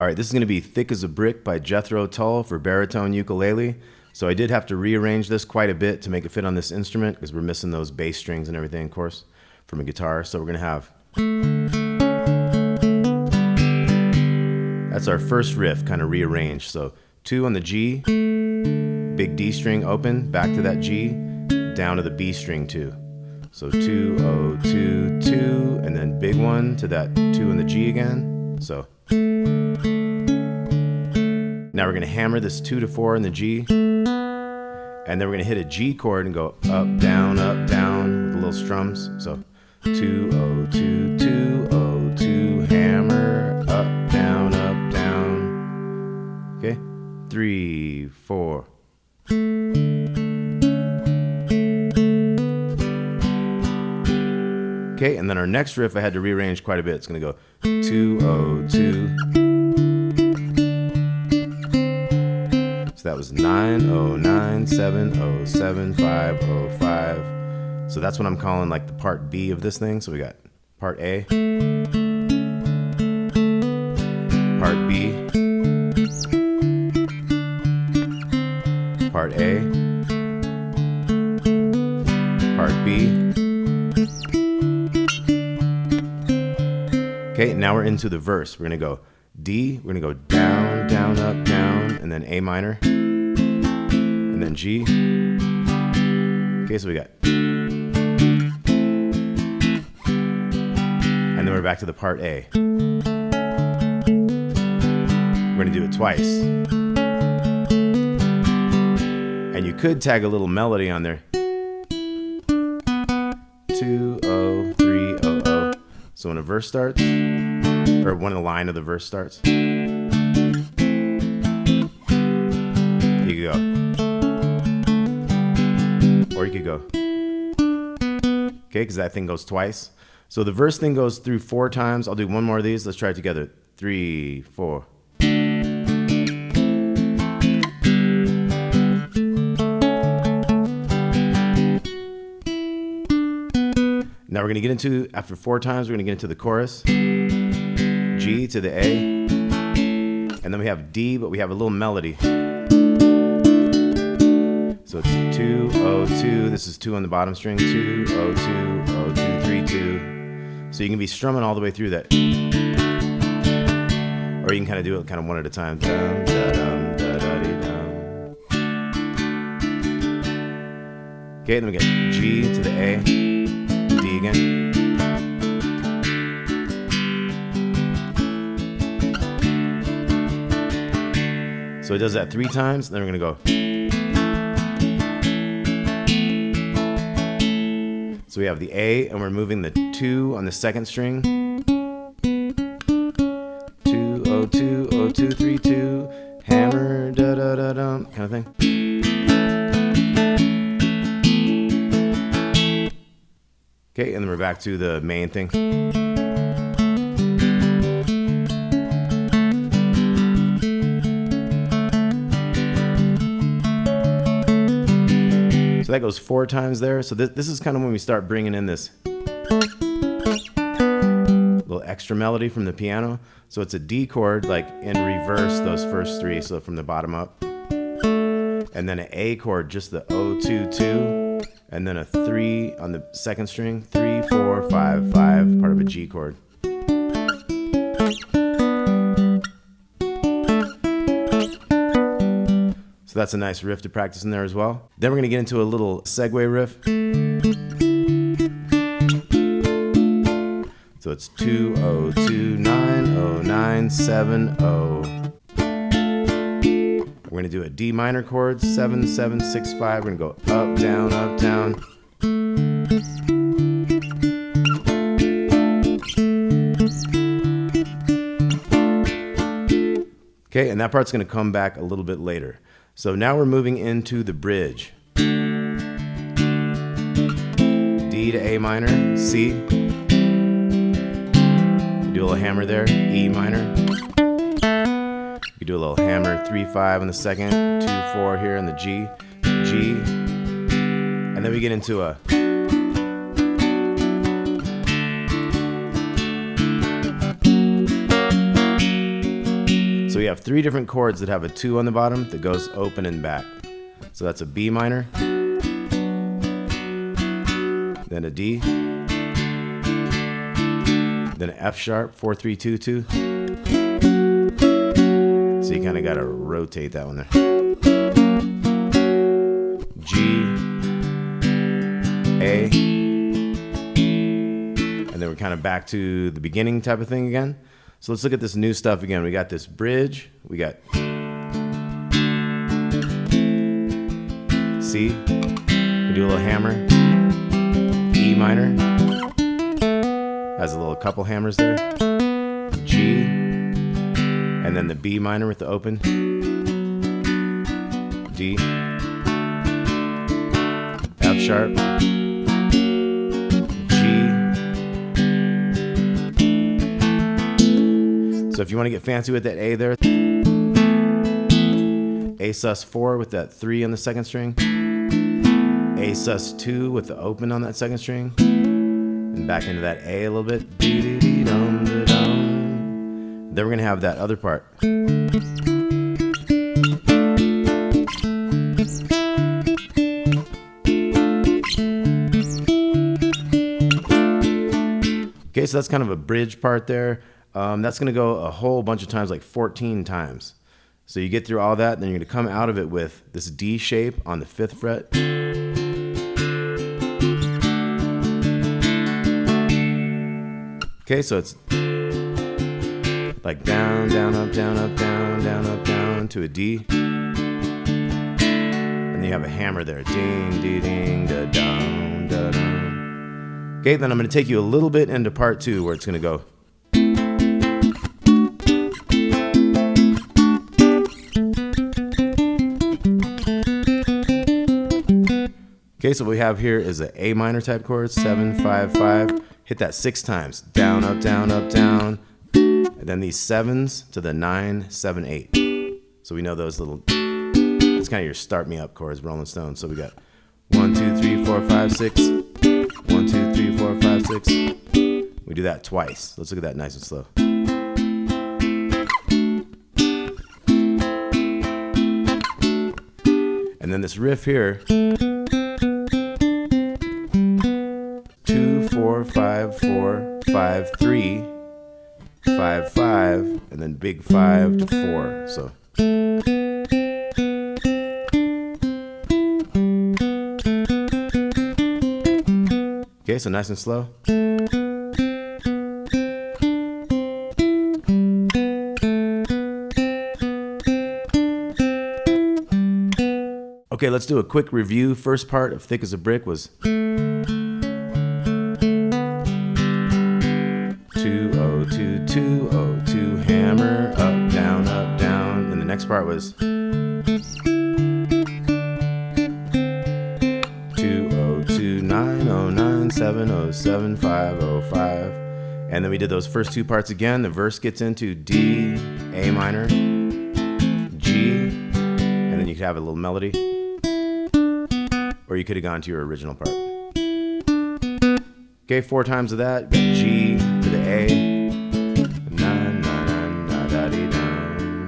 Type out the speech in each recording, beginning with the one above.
All right, this is going to be Thick as a Brick by Jethro Tull for Baritone Ukulele. So I did have to rearrange this quite a bit to make it fit on this instrument because we're missing those bass strings and everything, of course, from a guitar. So we're going to have... That's our first riff, kind of rearranged. So 2 on the G, big D string open, back to that G, down to the B string 2. So 2, O, 2, 2, and then big 1 to that 2 in the G again. So now we're going to hammer this 2 to 4 in the G, and then we're going to hit a G chord and go up, down, with the little strums. So 2, O, 2, 2, O, 2, hammer, up, down, okay? 3, 4. Okay, and then our next riff I had to rearrange quite a bit. It's going to go 2, O, 2. So that was 9, O, 9, 7, O, 7, 5, O, 5. So that's what I'm calling like the part B of this thing. So we got part A, part B, part A, part B. Okay, now we're into the verse. We're gonna go D, we're gonna go down, down, up, down, and then A minor, and then G. Okay, so we got, and then we're back to the part A. We're gonna do it twice. And you could tag a little melody on there. 2, O, 3, O, O. So when a verse starts, or when the line of the verse starts, you could go. Or you could go. Okay, because that thing goes twice. So the verse thing goes through 4 times. I'll do one more of these. Let's try it together. 3, 4. Now we're going to get into, after 4 times, we're going to get into the chorus. G to the A. And then we have D, but we have a little melody. So it's 2, O, 2. This is 2 on the bottom string. 2, O, 2, O, 2, 3, 2. So you can be strumming all the way through that. Or you can kind of do it kind of one at a time. Dum, da, dum, da, da, dee, dum. Okay, then we get G to the A. D again. So it does that 3 times, and then we're gonna go. So we have the A, and we're moving the 2 on the 2nd string. 2, O, 2, O, 2, 3, 2, hammer, da da da dum, kind of thing. Okay, and then we're back to the main thing. So that goes 4 times there. So this is kind of when we start bringing in this little extra melody from the piano. So it's a D chord, like in reverse, those first 3, so from the bottom up. And then an A chord, just the O, 2, 2. And then a 3 on the 2nd string, 3, 4, 5, 5, part of a G chord. So that's a nice riff to practice in there as well. Then we're going to get into a little segue riff. So it's 2, O, 2, 9, O, 9, 7, O. We're going to do a D minor chord, 7, 7, 6, 5. We're going to go up, down, up, down. Okay, and that part's going to come back a little bit later. So now we're moving into the bridge. D to A minor, C. You do a little hammer there, E minor. You do a little hammer, 3, 5 on the 2nd, 2, 4 here on the G, G. And then we get into a have 3 different chords that have a 2 on the bottom that goes open and back. So that's a B minor, then a D, then an F sharp, 4 3 2 2. So you kind of got to rotate that one there. G, A, and then we're kind of back to the beginning type of thing again. So let's look at this new stuff again. We got this bridge, we got C, we do a little hammer, E minor, has a little couple hammers there, G, and then the B minor with the open, D, F sharp, G. So if you want to get fancy with that A there, A sus4 with that 3 on the second string, A sus2 with the open on that second string, and back into that A a little bit. Then we're going to have that other part. Okay, so that's kind of a bridge part there. That's going to go a whole bunch of times, like 14 times. So you get through all that, then you're going to come out of it with this D shape on the 5th fret. Okay, so it's like down, down, up, down, up, down, down, up, down to a D. And then you have a hammer there. Ding, ding, ding, da, dum, da, dum. Okay, then I'm going to take you a little bit into part 2 where it's going to go. Okay, so what we have here is an A minor type chord, 7, 5, 5. Hit that 6 times. Down, up, down, up, down. And then these 7s to the 9, 7, 8. So we know those little, it's kind of your start me up chords, Rolling Stones. So we got 1, 2, 3, 4, 5, 6. 1, 2, 3, 4, 5, 6. We do that twice. Let's look at that nice and slow. And then this riff here. 2, 4, 5, 4, 5, 3, 5, 5, and then big 5 to 4. So. Okay, so nice and slow. Okay, let's do a quick review. First part of Thick as a Brick was 2, 0, 2, 2, 0, 2, hammer, up, down, and the next part was 2, 0, 2, 9, 0, 9, 7, 0, 7, 5, 0, 5. And then we did those first 2 parts again. The verse gets into D, A minor, G, and then you could have a little melody. Or you could have gone to your original part. Okay, 4 times of that. G to the A.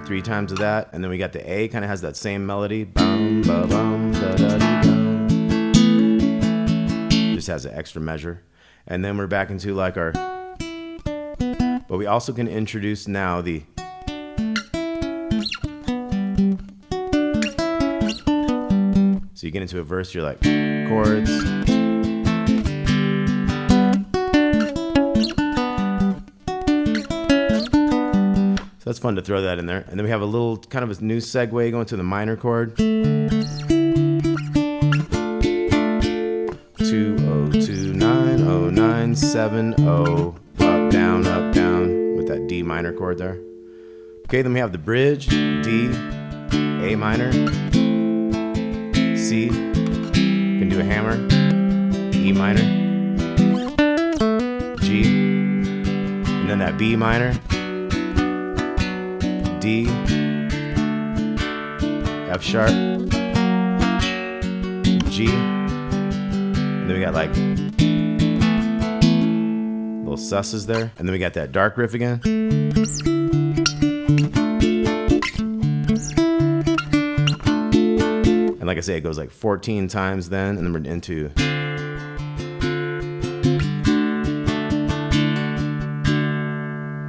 3 times of that. And then we got the A, kind of has that same melody. Bum, ba, bum, da, da, dee, dum. Just has an extra measure. And then we're back into like our... But we also can introduce now the... So you get into a verse, you're like, chords. So that's fun to throw that in there. And then we have a little kind of a new segue going to the minor chord. 2, 0, 2, 9, 0, 9, 7, 0, up, down, with that D minor chord there. Okay, then we have the bridge, D, A minor, C, can do a hammer, E minor, G, and then that B minor, D, F sharp, G, and then we got like little susses there, and then we got that dark riff again. like I say, it goes like 14 times then, and then we're into.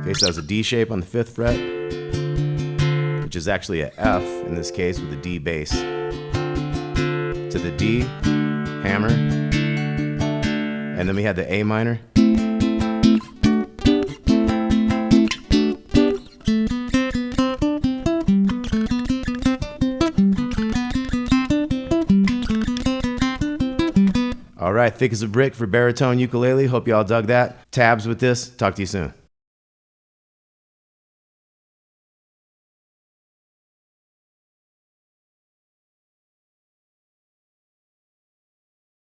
Okay, so that was a D shape on the 5th fret, which is actually a F in this case with a D bass. To the D, hammer, and then we had the A minor. All right, thick as a brick for baritone ukulele. Hope y'all dug that. Tabs with this. Talk to you soon.